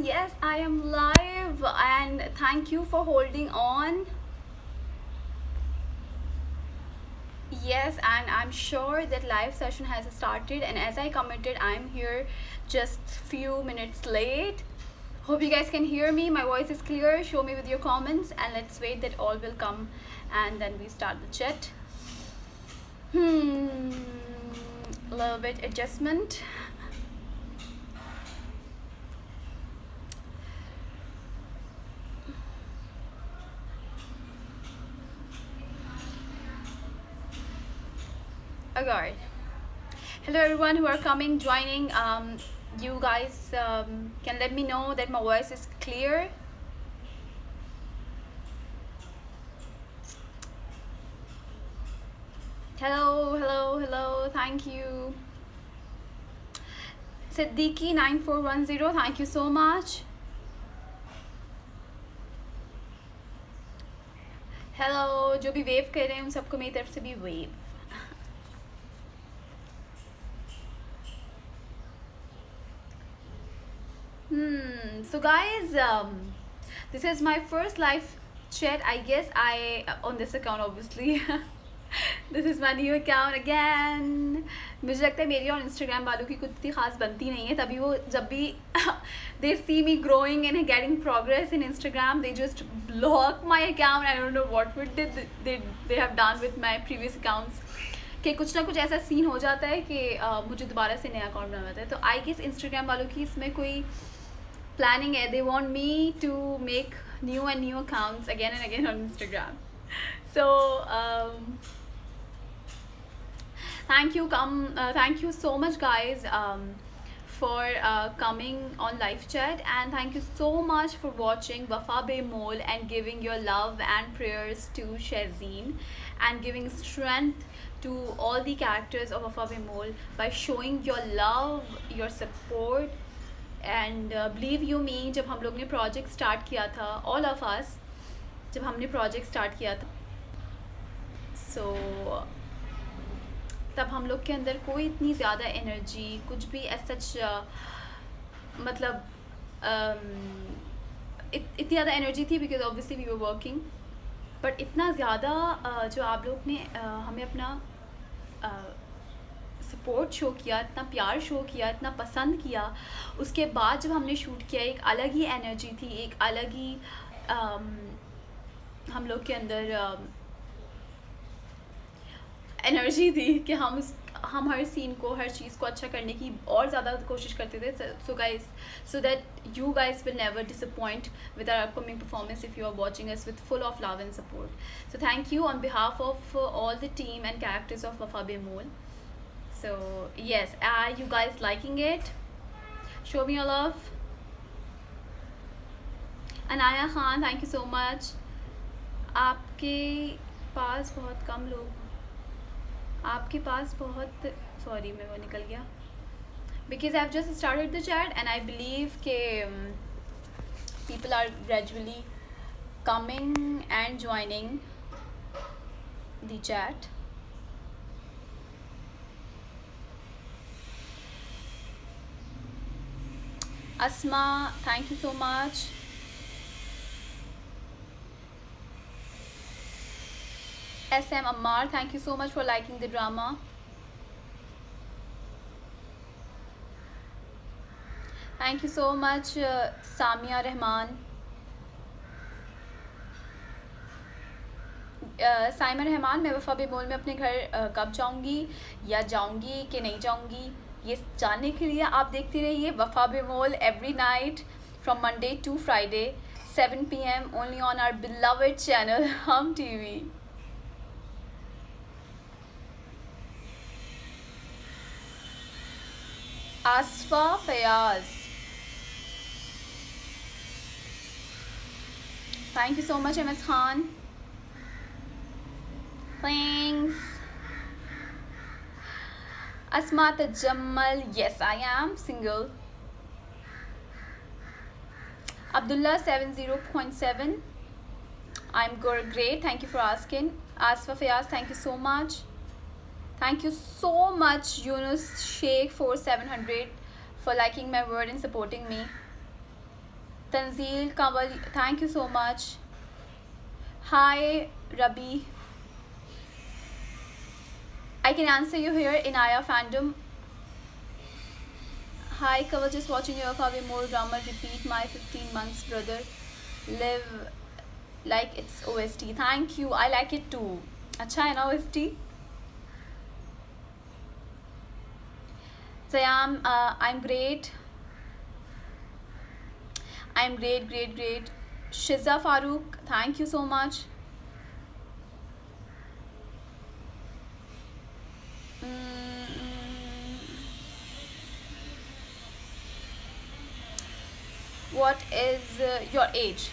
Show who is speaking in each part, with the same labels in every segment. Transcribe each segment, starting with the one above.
Speaker 1: Yes, I am live and thank you for holding on. Yes, and I'm sure that live session has started, and as I committed, I'm here just few minutes late. Hope you guys can hear me. My voice is clear. Show me with your comments and let's wait that all will come and then we start the chat. Hmm, a little bit adjustment. Okay. Hello everyone who are coming, joining. You guys can let me know that my voice is clear. Hello, hello, hello. Thank you. Siddiqui 9410. Thank you so much. Hello, जो भी wave कर रहे हैं उन सबको मेरी तरफ से भी wave. So guys, this is my first live chat. I guess I on this account obviously. This is my new account again. मुझे लगता है मेरी और इंस्टाग्राम वालों की कुछ इतनी खास बनती नहीं है, तभी वो जब भी they see me growing and getting progress in Instagram, they just block my account. I don't know what would they have done with my previous accounts. कि कुछ ना कुछ ऐसा सीन हो जाता है कि मुझे दोबारा से नया अकाउंट बनाना होता है. तो आई गेस इंस्टाग्राम वालों की इसमें कोई प्लानिंग है. They want me to make new and new accounts again and again on Instagram. So thank you so much guys for coming on live chat, and thank you so much for watching Wafa Bemol and giving your love and prayers to Shazeen and giving strength to all the characters of Wafa Bemol by showing your love, your support. And believe you me, जब हम लोग ने project start किया था, all of us जब हमने project start किया था, so तब हम लोग के अंदर कोई इतनी ज़्यादा एनर्जी कुछ भी सच मतलब इतनी ज़्यादा एनर्जी थी because obviously we were working, but इतना ज़्यादा जो आप लोग ने हमें अपना सपोर्ट शो किया, इतना प्यार शो किया, इतना पसंद किया, उसके बाद जब हमने शूट किया एक अलग ही एनर्जी थी, एक अलग ही हम लोग के अंदर एनर्जी थी कि हम हर सीन को, हर चीज़ को अच्छा करने की और ज़्यादा कोशिश करते थे. So guys, so that you guys will never disappoint with our upcoming performance if you are watching us with full of love and support. So thank you on behalf of all the team and characters of Wafa Bemol. So yes, are you guys liking it? Show me your love. Anaya Khan, thank you so much. आपके पास बहुत कम लोग, आपके पास बहुत, sorry मैं वो निकल गया, because I've just started the chat and I believe कि people are gradually coming and joining the chat. Asma, thank you so much. SM Ammar, thank you so much for liking the drama. Thank you so much Samia Rahman. Simon Rahman, मैं वफा बेमोल में अपने घर कब जाऊंगी या जाऊंगी कि नहीं जाऊंगी, ये जानने के लिए आप देखते रहिए Wafa Bemol every night from Monday to Friday 7 PM only on our beloved channel Hum TV. Asfa Fayaz, thank you so much MS Khan. Thanks. Asma Tajammal, yes I am single. Abdullah 70.7, I'm great, thank you for asking. Asfa Fayaz, thank you so much. Thank you so much Yunus Sheikh for 700 for liking my word and supporting me. Tanzeel Kanwal, thank you so much. Hi, Rabi. I can answer you here in Aya fandom. Hi, Kanwal, just watching your Kavi more drama. Repeat my 15 months, brother. Live like it's OST. Thank you. I like it too. अच्छा है ना OST? Sayam, I'm great. I'm great, great, great. Shiza Farooq, thank you so much. What is your age?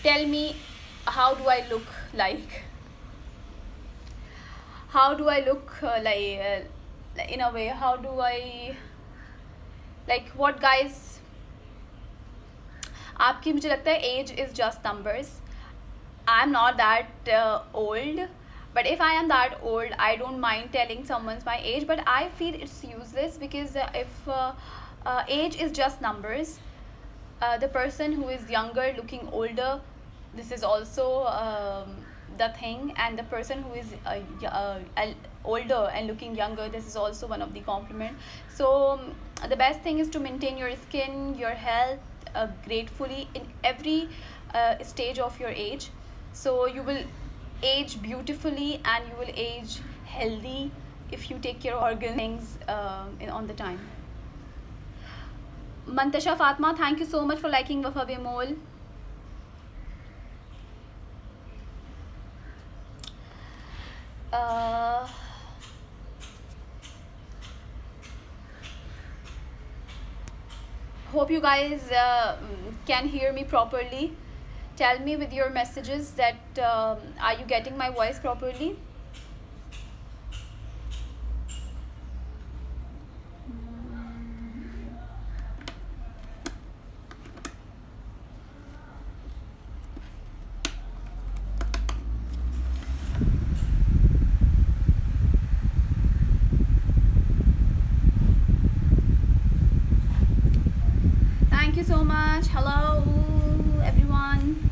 Speaker 1: Tell me, how do I look like? How do I look in a way? How do I like what guys? आपकी मुझे लगता है age is just numbers. I'm not that old, but if I am that old, I don't mind telling someone's my age, but I feel it's useless because if age is just numbers, the person who is younger looking older, this is also the thing, and the person who is older and looking younger, this is also one of the compliment. So the best thing is to maintain your skin, your health gratefully in every stage of your age, so you will age beautifully and you will age healthy if you take care of organs on the time. Mantasha Fatma, thank you so much for liking Wafa Bemol. Hope you guys can hear me properly. Tell me with your messages that are you getting my voice properly? Thank you so much. Hello everyone.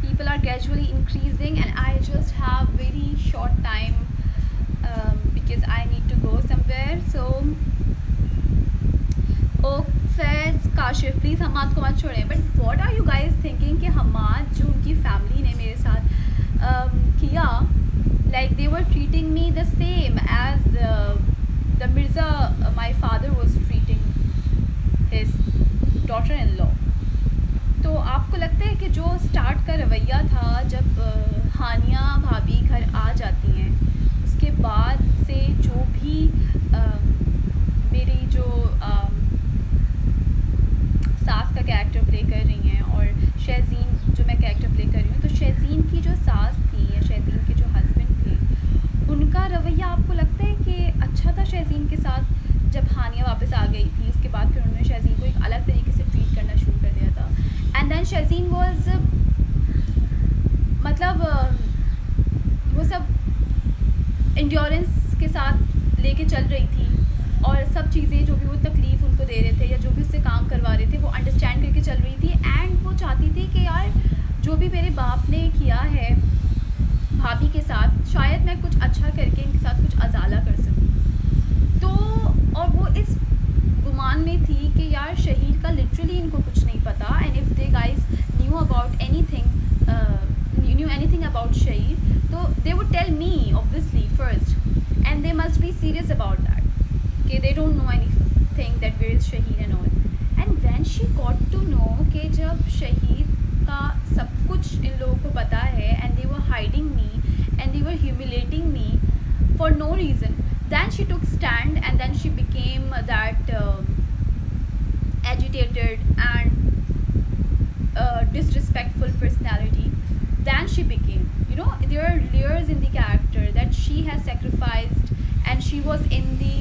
Speaker 1: People are gradually increasing and I just have very short time because I need to go somewhere. So Oak says Kashif, please Hamad को मत छोड़ें. But what are you guys thinking कि Hamad जो उनकी family ने मेरे साथ किया, like they were treating me the same as the Mirza my father was treating his daughter-in-law. तो आपको लगता है कि जो स्टार्ट का रवैया था जब हानिया भाभी घर आ जाती हैं, उसके बाद से जो भी मेरी जो सास का कैरेक्टर प्ले कर रही हैं और शहज़ीन जो मैं कैरेक्टर प्ले कर रही हूँ, तो शहज़ीन की जो सास थी या शहज़ीन के जो हस्बैंड थे, उनका रवैया आपको लगता है कि अच्छा था शहज़ीन के साथ? जब हानिया वापस आ गई थी उसके बाद फिर उन्होंने शहज़ीन को एक अलग तरीके से ट्रीट करना शुरू कर दिया था. एंड देन शहज़ीन वॉज मतलब वो सब इंड्योरेंस के साथ लेके चल रही थी और सब चीज़ें जो भी वो तकलीफ़ उनको दे रहे थे या जो भी उससे काम करवा रहे थे वो अंडरस्टैंड करके चल रही थी. एंड वो चाहती थी कि यार जो भी मेरे बाप ने किया है भाभी के साथ, शायद मैं कुछ अच्छा करके इनके साथ कुछ अजाला कर सकूँ. तो और वो इस गुमान में थी कि यार शहीद का लिटरली इनको कुछ नहीं पता, and if they guys knew about anything knew anything about Shahid, so they would tell me obviously first, and they must be serious about that. Okay, they don't know anything that where is Shahid and all. And when she got to know कि जब शहीद का सब कुछ इन लोगों को पता है, and they were hiding me and they were humiliating me for no reason, then she took stand and then she became that agitated and disrespectful personality. Then she became, you know, there are layers in the character that she has sacrificed and she was in the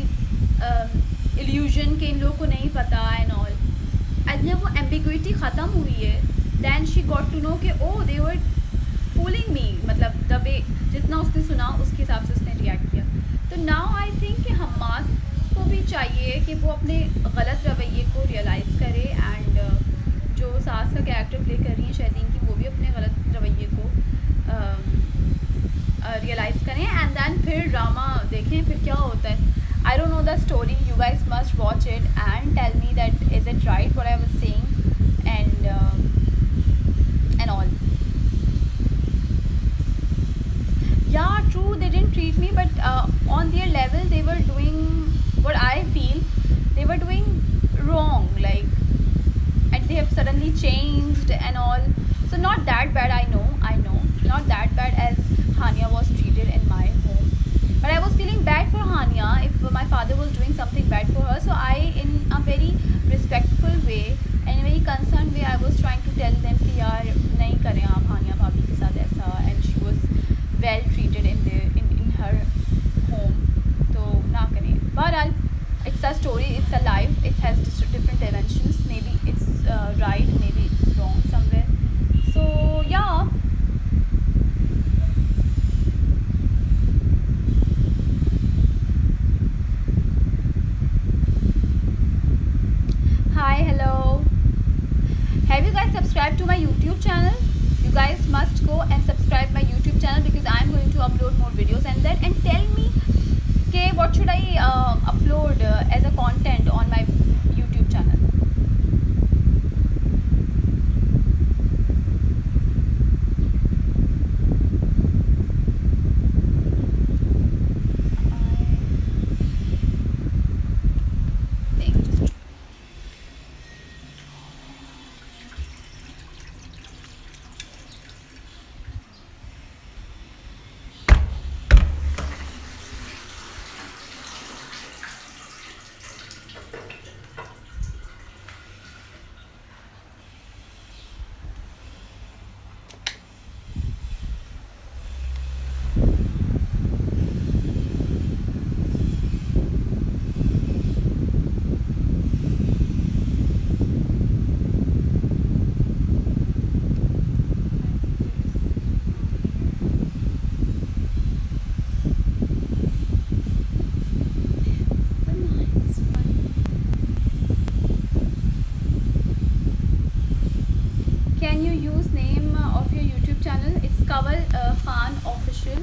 Speaker 1: illusion कि इन लोगों को नहीं पता and all. And जब वो ambiguity ख़त्म हुई है, then she got to know कि oh they were fooling me, मतलब the way जितना उसने सुना उसके हिसाब से उसने react किया. तो now I think कि हम्माद को भी चाहिए कि वो अपने गलत रवैये को realize करे and जो सास कैरेक्टर प्ले कर रही हैं शहजीन की, वो भी अपने गलत रवैये को रियलाइज़ करें एंड देन फिर ड्रामा देखें फिर क्या होता है. I don't know the story. You guys must watch it and tell me that is it right what I was saying and all. Yeah, true. They didn't treat me, but on their level, they were doing what I feel they were doing wrong. Like, and they have suddenly changed and all. So not that bad. I know, not that bad as Hania was treated in my home. But I was feeling bad for Hania if my father was doing something bad for her. So I, in a very respectful way and a very concerned way, I was trying to tell them कि यार नहीं करें आप Hania भाभी के साथ ऐसा. And she was well treated in her home. तो ना करें. But it's a story. It's a life. It has different dimensions. Maybe it's right. Maybe it's wrong somewhere. So yeah. Hi, hello. Have you guys subscribed to my YouTube channel? You guys must go and subscribe my YouTube channel because I'm going to upload more videos and tell me, okay, what should I upload as a content on my YouTube channel. Can you use name of your YouTube channel? It's Kaval Khan Official.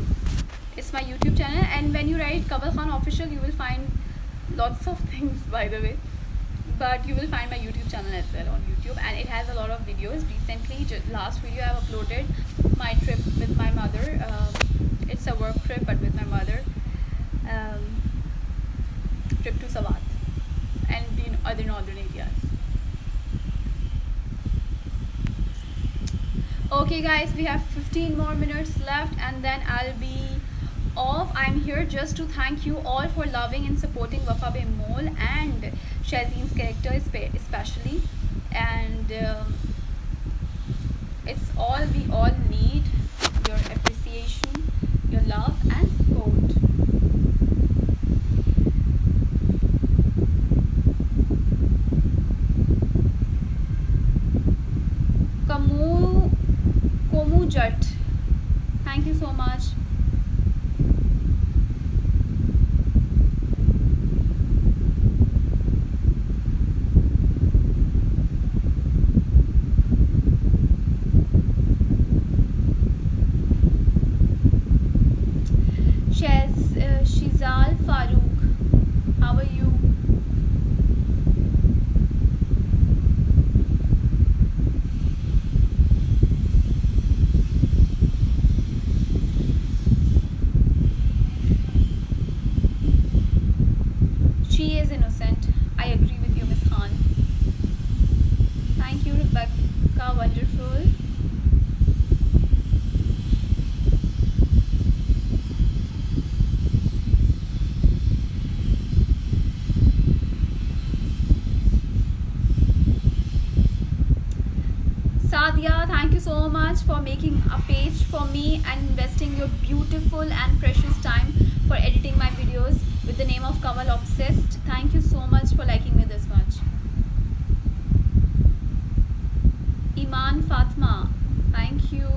Speaker 1: It's my YouTube channel, and when you write Kaval Khan Official, you will find lots of things, by the way. But you will find my YouTube channel as well on YouTube, and it has a lot of videos. Recently, last video I've uploaded my trip with my mother. It's a work trip, but with my mother. Trip to Sawat and the other northern areas. Okay guys, we have 15 more minutes left and then I'll be off. I'm here just to thank you all for loving and supporting Wafa Bemol and Shazeen's character especially, and it's all we all need, your appreciation, your love and support. Komu Jat, thank you so much. Shizal Farooq, how are you? She is innocent. I agree with you, Miss Khan. Thank you, Rebecca. Wonderful. Sadia, thank you so much for making a page for me and investing your beautiful and precious time for editing my videos with the name of Kamal Obsessed. Thank you so much for liking me this much. Iman Fatma, thank you.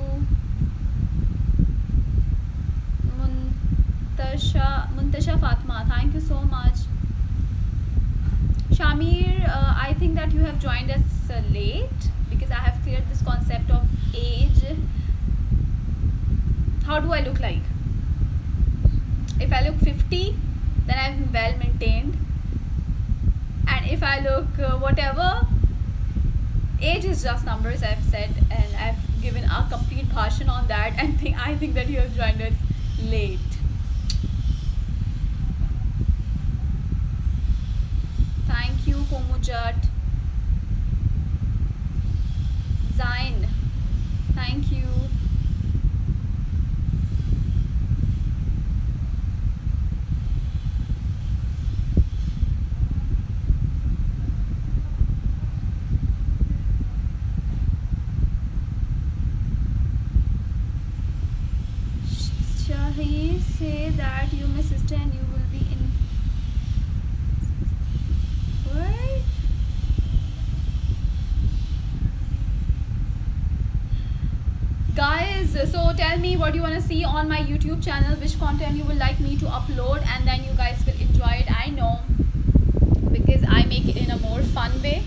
Speaker 1: Muntasha Fatma, thank you so much. Shamir, I think that you have joined us late because I have cleared this how do I look like? If I look 50, then I'm well maintained, and if I look whatever, age is just numbers, I've said, and I've given a complete bhashan on that, and I think that you have joined us late. Thank you, Komujat. Zain, thank you. Shahi, say that you my sister and you will be in. What? Guys, so tell me what you want to see on my YouTube channel, which content you would like me to upload, and then you guys will enjoy it. I know, because I make it in a more fun way.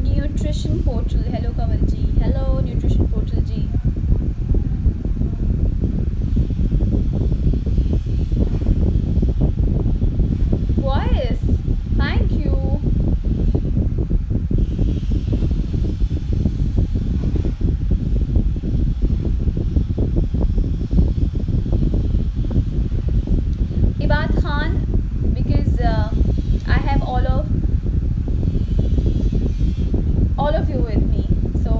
Speaker 1: Nutrition portal, hello Kamal ji, hello nutrition portal ji. Voice, thank you. Ibad Khan, because I have all of you with me, so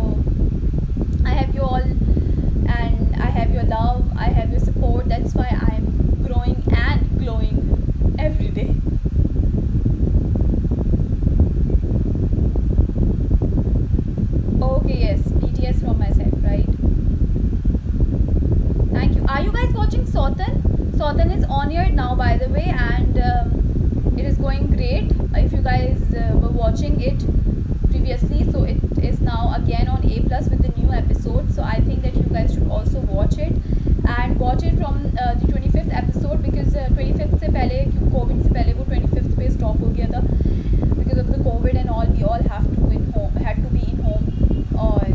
Speaker 1: I have you all, and I have your love, I have your support. That's why I'm growing and glowing every day. Okay, yes, BTS from my side, right? Thank you. Are you guys watching Sotan? Sotan is on air now, by the way, and it is going great. If you guys were watching it previously, so it is now again on A plus with the new episode. So I think that you guys should also watch it, and watch it from the 25th episode, because 25th से पहले Covid से पहले वो 25th पे stop हो गया था because of the COVID and all. We all had to be in home, और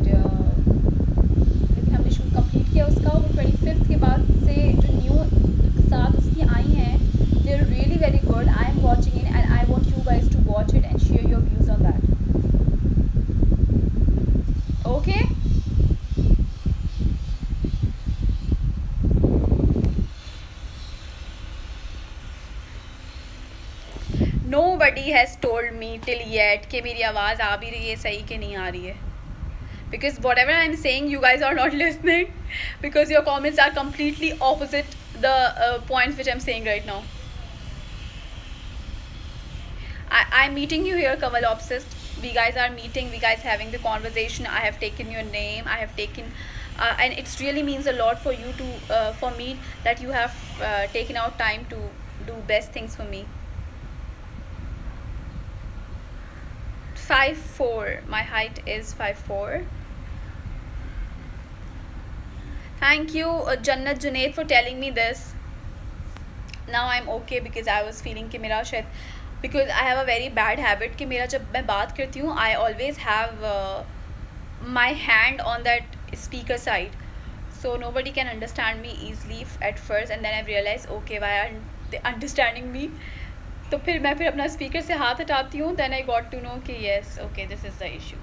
Speaker 1: लेकिन हमने शूट कंप्लीट किया उसका. वो 25th के बाद से जो न्यू साथ उसकी आई हैं, they are really very good. I am watching it and I want you guys to watch it and share your views on that. Okay? Nobody has told me till yet कि मेरी आवाज़ आ भी रही है सही कि नहीं आ रही है. Because whatever I'm saying, you guys are not listening, because your comments are completely opposite the points which I'm saying right now. I'm meeting you here, Kamal Obsessed. We guys are meeting, we guys having the conversation. I have taken your name, I have taken and it really means a lot for you to for me that you have taken out time to do best things for me. 5'4", my height is 5'4". Thank you Jannat Junaid for telling me this. Now I'm okay, because I was feeling कि मेरा शायद, because I have a very bad habit कि मेरा जब मैं बात करती हूँ, I always have my hand on that speaker side, so nobody can understand me easily at first, and then I realized okay, why aren't they understanding me. तो फिर मैं अपना speaker से हाथ हटाती हूँ, then I got to know कि yes, okay, this is the issue.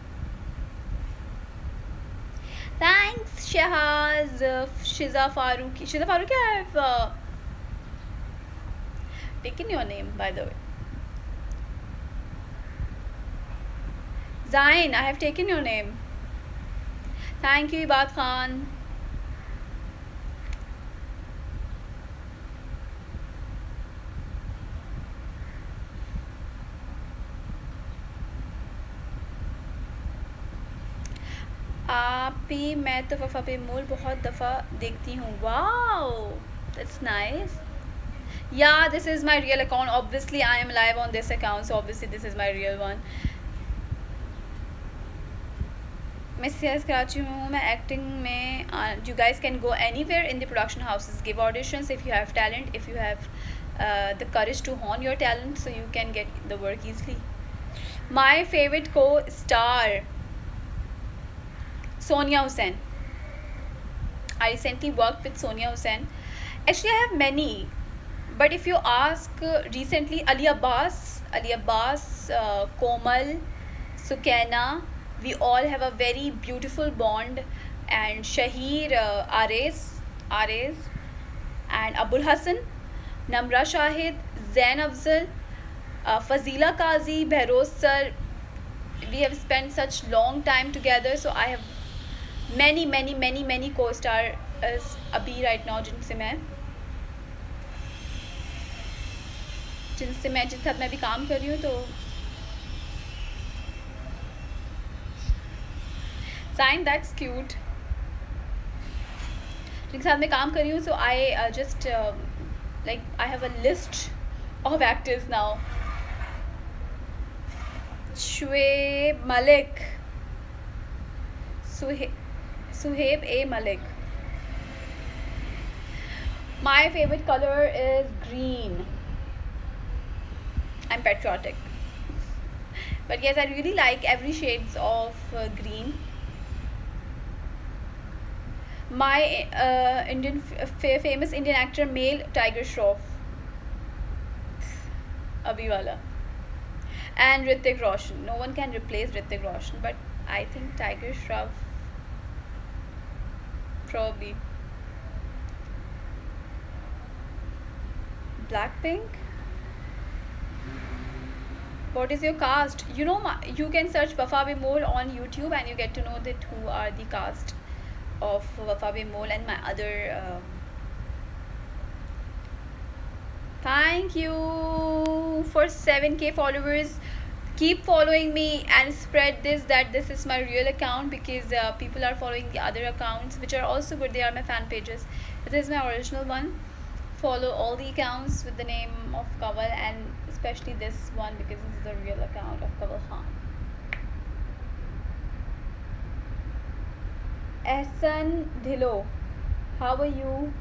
Speaker 1: Thanks Shahaz. Shiza Faruqi, I have taken your name, by the way. Zain, I have taken your name. Thank you Ibad Khan. आपी मैं तो वफ़ा पे मूल बहुत दफ़ा देखती हूँ. Wow, that's nice. Yeah, this is my real account. Obviously I am live on this account, so obviously this is my real one. मैं CS कराची हूँ. मैं एक्टिंग में, you guys can go anywhere in the production houses, give auditions if you have talent, if you have the courage to hone your talent, so you can get the work easily. My favorite co-star, Sonia Hussain. I recently worked with Sonia Hussain. Actually, I have many, but if you ask recently, Ali Abbas, Komal, Sukaina, we all have a very beautiful bond, and Shahir, Ares, and Abul Hassan, Namra Shahid, Zain Afzal, Fazila Kazi, Behroz sir. We have spent such long time together, so I have many co-stars अभी right now जिनसे मैं जिनके साथ मैं अभी काम कर रही हूँ, तो साइन दैट्स क्यूट, जिनके साथ मैं काम कर रही हूँ. So I just like I have a list of actors now. Shoaib Malik, Suhaib A. Malik. My favorite color is green. I'm patriotic, but yes, I really like every shades of green. My famous Indian actor, male, Tiger Shroff, Abhi wala, and Hrithik Roshan. No one can replace Hrithik Roshan, but I think Tiger Shroff probably. Blackpink. What is your cast? You know, you can search Wafa Bemol on YouTube and you get to know that who are the cast of Wafa Bemol and my other. Thank you for 7K followers. Keep following me and spread this, that this is my real account, because people are following the other accounts which are also good. They are my fan pages. This is my original one. Follow all the accounts with the name of Kaval, and especially this one because this is the real account of Kaval Khan. Ehsan Dhilo, how are you?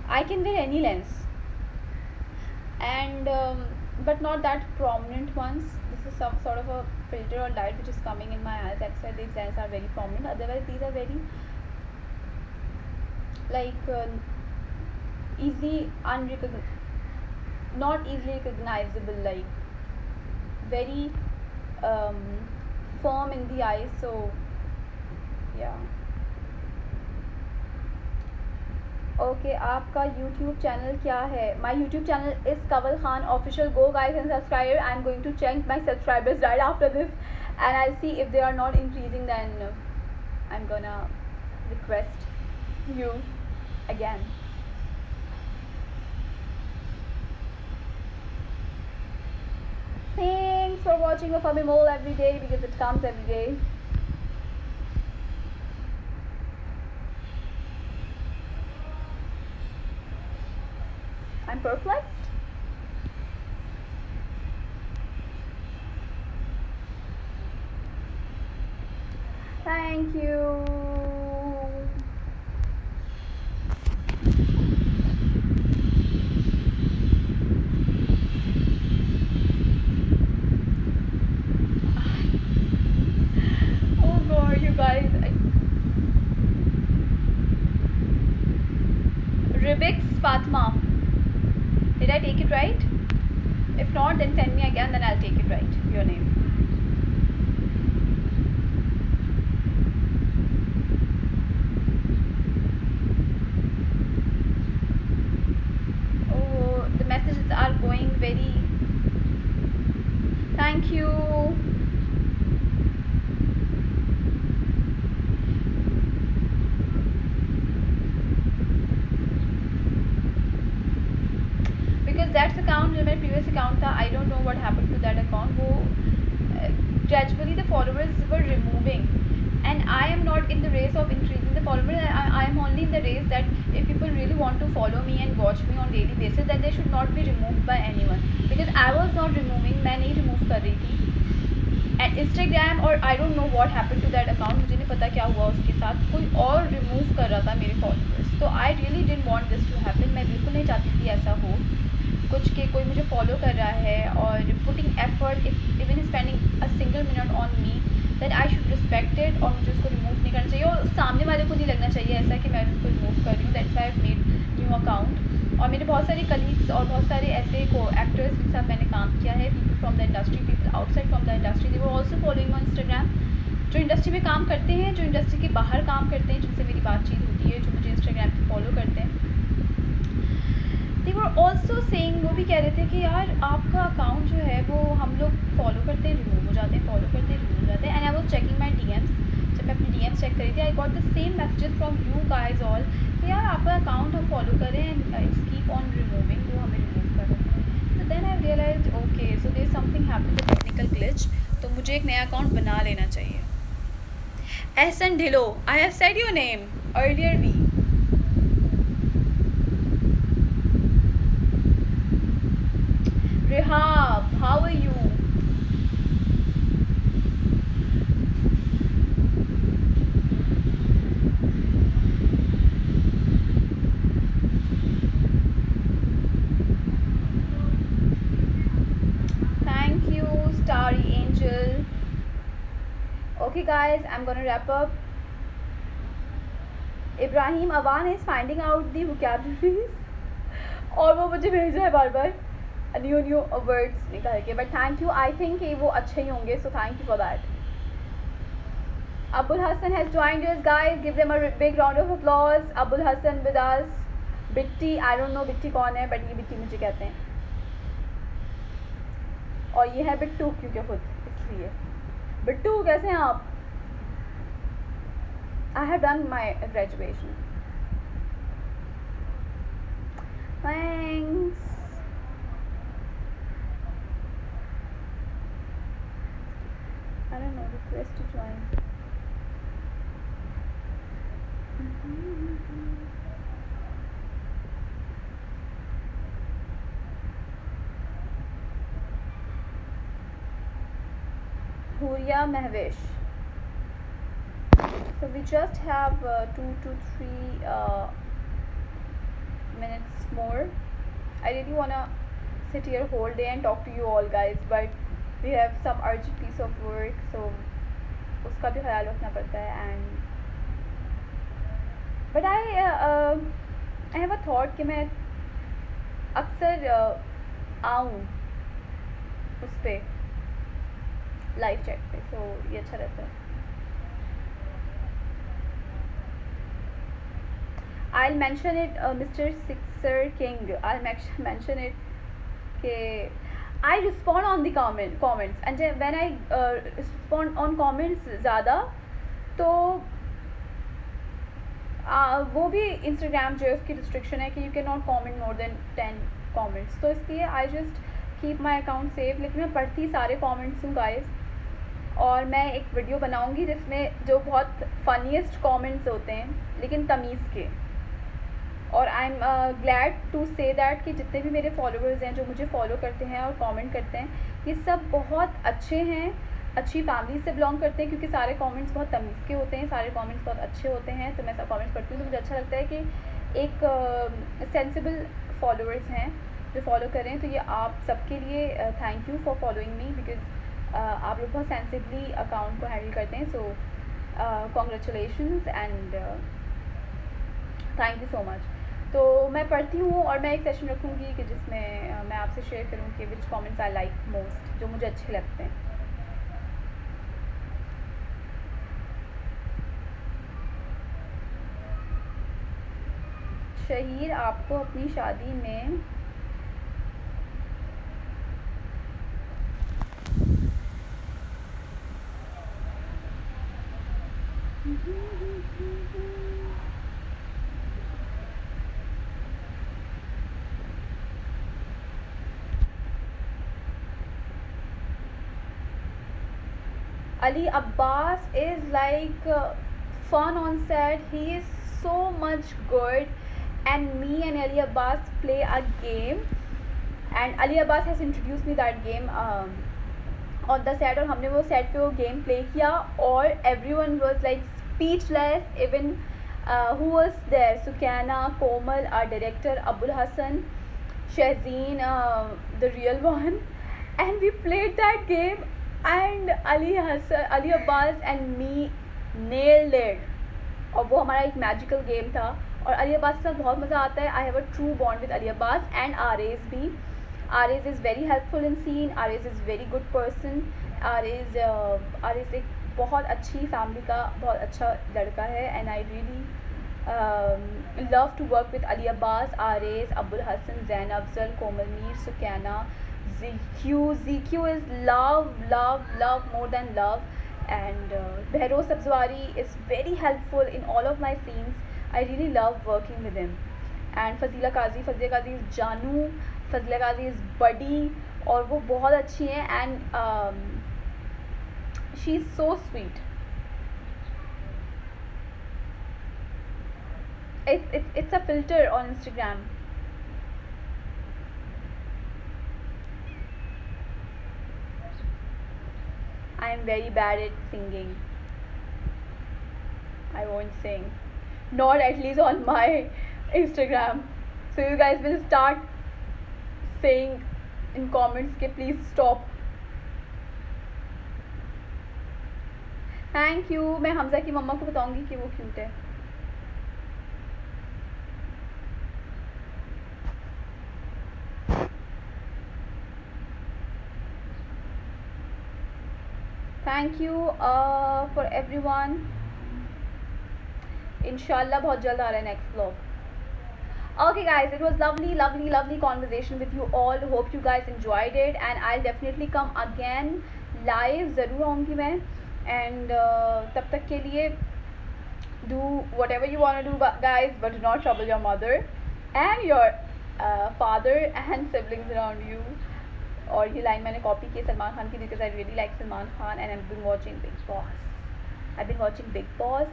Speaker 1: I can wear any lens, and but not that prominent ones. This is some sort of a filter or light which is coming in my eyes. That's why these lenses are very prominent. Otherwise, these are very like not easily recognizable, like very firm in the eyes. So yeah. Okay, आपका YouTube channel क्या है? My YouTube channel is Kaval Khan Official. Go guys and subscribe. I'm going to check my subscribers right after this, and I'll see if they are not increasing. Then I'm gonna request you again. Thanks for watching Wafa Bemol every day, because it comes every day. I'm perplexed. Thank you. Oh god, you guys. Ribix Fatma. Did I take it right? If not, then send me again, then I'll take it right, your name. Oh, the messages are going very... Thank you. That account जो मेरा previous account था, I don't know what happened to that account. वो gradually the followers were removing, and I am not in the race of increasing the followers. I am only in the race that if people really want to follow me and watch me on daily basis, then they should not be removed by anyone, because I was not removing. मैं नहीं remove कर रही थी. And Instagram, or I don't know what happened to that account, मुझे नहीं पता क्या हुआ उसके साथ, कोई और remove कर रहा था मेरे followers. तो I really didn't want this to happen. मैं बिल्कुल नहीं चाहती थी ऐसा हो. कुछ के कोई मुझे फॉलो कर रहा है और putting effort even spending a single minute on me, that I should respect it, और मुझे उसको रिमूव नहीं करना चाहिए और सामने वाले को नहीं लगना चाहिए ऐसा कि मैं उसको रिमूव कर रही हूँ. That's why I have made new account. और मेरे बहुत सारे कलीग्स और बहुत सारे ऐसे को एक्टर्स के साथ मैंने काम किया है, people from the industry, people outside from the industry, they were also following on Instagram. जो इंडस्ट्री में काम करते हैं, जो इंडस्ट्री के बाहर काम करते हैं, जिनसे मेरी बातचीत होती है, जो मुझे इंस्टाग्राम पे फॉलो करते हैं, दे वर ऑल्सो सेइंग, वो भी कह रहे थे कि यार आपका अकाउंट जो है वो हम लोग फॉलो करते हैं रिमूव हो जाते हैं, फॉलो करते हैं रिमूव हो जाते हैं. And I was checking my DMs. जब मैं अपनी DMs चेक करी थी, I got the same messages from you guys all कि यार आपका अकाउंट हम फॉलो करें and it's keep on removing, वो हमें रिमूव कर रहे हैं. तो then I realise okay, so there something happened, a technical glitch. तो मुझे एक नया अकाउंट बना लेना चाहिए. एहसन ढिलो, I have said your name earlier भी. Rehab, how are you? Thank you, Starry Angel. Okay guys, I'm gonna wrap up. Ibrahim Awan is finding out the vocabularies और वो मुझे भेज रहा है बार बार न्यू वर्ड्स निकाल के. But thank you, I think वो अच्छे ही होंगे, सो thank you for that. Abul Hassan has joined us, guys. Give them a big round of applause. Abul Hassan with us. Bitti, I don't know Bitti कौन है, but ये बिट्टी मुझे कहते हैं. और ये है बिट्टू क्योंकि खुद इसलिए. बिट्टू कैसे हैं आप? I have done my graduation. Thanks. I don't know, request to join. Huria Mahvish. So we just have 2 to 3 minutes more. I really wanna sit here whole day and talk to you all guys, but we have some urgent piece of work, so उसका भी ख्याल रखना पड़ता है. And but I have a thought कि मैं अक्सर आऊँ उस पे लाइव चैट पे, so ये अच्छा रहता है. I'll mention it, Mr. Sixer King. I'll mention it कि I respond on the comments and when I respond on comments ज़्यादा तो वो भी Instagram जो है उसकी रिस्ट्रिक्शन है कि you cannot comment more than 10 comments. तो इसलिए I just keep my account safe. लेकिन मैं पढ़ती सारे comments हूँ guys, और मैं एक वीडियो बनाऊँगी जिसमें जो बहुत फनीस्ट comments होते हैं लेकिन तमीज़ के. और I am glad to say that कि जितने भी मेरे फॉलोअर्स हैं जो मुझे फॉलो करते हैं और कमेंट करते हैं, ये सब बहुत अच्छे हैं, अच्छी फैमिली से बिलोंग करते हैं, क्योंकि सारे कमेंट्स बहुत तमीज़ के होते हैं, सारे कमेंट्स बहुत अच्छे होते हैं. तो मैं सब कमेंट्स पढ़ती हूँ तो मुझे अच्छा लगता है कि एक सेंसिबल फॉलोअर्स हैं जो फॉलो कर रहे हैं. तो ये आप सबके लिए thank you for following me, because आप लोग बहुत सेंसिबली अकाउंट को हैंडल करते हैं. सो congratulations and thank you so much. तो मैं पढ़ती हूँ और मैं एक सेशन रखूँगी कि जिसमें मैं आपसे शेयर करूँ कि विच कमेंट्स आई लाइक मोस्ट, जो मुझे अच्छे लगते हैं. शहीर, आपको अपनी शादी में Ali Abbas is like fun on set. He is so much good, and me and Ali Abbas play a game, and Ali Abbas has introduced me that game on the set, और हमने वो set पे वो game play किया और everyone was like speechless. Even who was there? Sukaina, Komal, our director, Abul Hassan, Shahzeen, the real one, and we played that game, and Ali Abbas and me nailed it. और वो हमारा एक magical game था, और अली अब्बास के साथ बहुत मज़ा आता है. I have a true bond with Ali Abbas and Aariz भी. Aariz is very helpful in scene. Aariz is very good person. Aariz एक बहुत अच्छी फैमिली का बहुत अच्छा लड़का है, and I really love to work with Ali Abbas, Ares, Abul Hassan, Zain Afzal, Komal Mir, Sukaina, ZQ. ZQ is love, love, love, more than love. And Behrouz Sabzwari is very helpful in all of my scenes. I really love working with him. And Fazila Qazi is Janu, Fazila Qazi is Buddy, और वो बहुत अच्छी हैं, and she is so sweet. It's a filter on Instagram. I am very bad at singing. I won't sing, not at least on my Instagram. So you guys will start saying in comments कि please stop. Thank you. मैं हमजा की मम्मा को बताऊंगी कि वो cute है. Thank you for everyone. इंशाल्लाह बहुत जल्द आ रहा है next vlog. Okay guys, it was lovely conversation with you all. Hope you guys enjoyed it, and I'll definitely come again live. ज़रूर आऊँगी मैं, and तब तक के लिए do whatever you want to do guys, but do not trouble your mother and your father and siblings around you. और ये line मैंने कॉपी की सलमान खान की, because I really like Salman Khan, and I been watching Bigg Boss.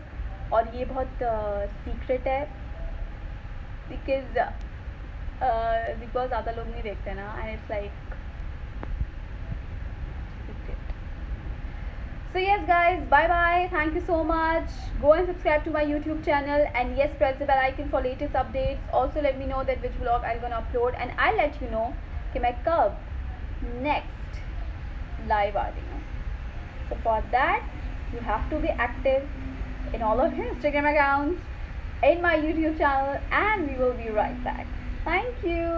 Speaker 1: और ये बहुत सीक्रेट है, because big boss ज़्यादा लोग नहीं देखते ना, and it's like secret. So yes guys, bye bye, thank you so much. Go and subscribe to my YouTube channel, and yes, press the bell icon for latest updates. Also let me know that which vlog I'm gonna upload, and I'll let you know कि मैं कब next live आ रही हूँ. So for that you have to be active in all of your Instagram accounts, in my YouTube channel, and we will be right back. Thank you.